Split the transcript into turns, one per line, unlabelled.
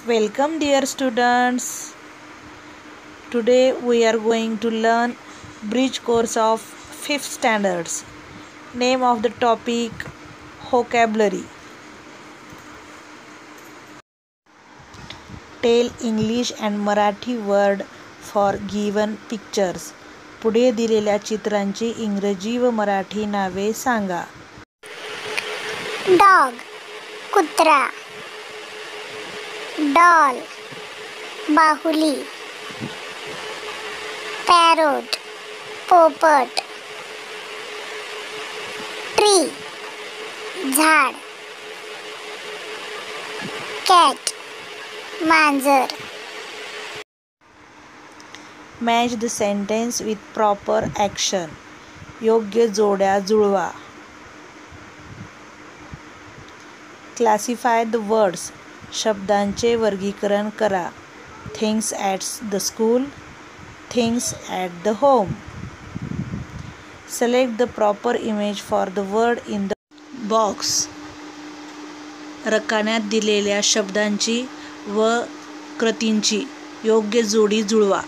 Welcome dear students. Today we are going to learn bridge course of 5th standards. Name of the topic vocabulary. Tell English and Marathi word for given pictures. पुढे दिलेल्या चित्रांची इंग्रजी व मराठी नावे सांगा.
Dog कुत्रा, doll बाहुली, parrot पोपट, ट्री झाड, कॅट मांजर.
Match the sentence with proper action. योग्य जोड्या जुळवा. Classify the words. शब्दांचे वर्गीकरण करा. Things at the school, things at the home. Select the proper image for the word in the box. रकान्यात दिलेल्या शब्दांची व कृतींची योग्य जोडी जुळवा.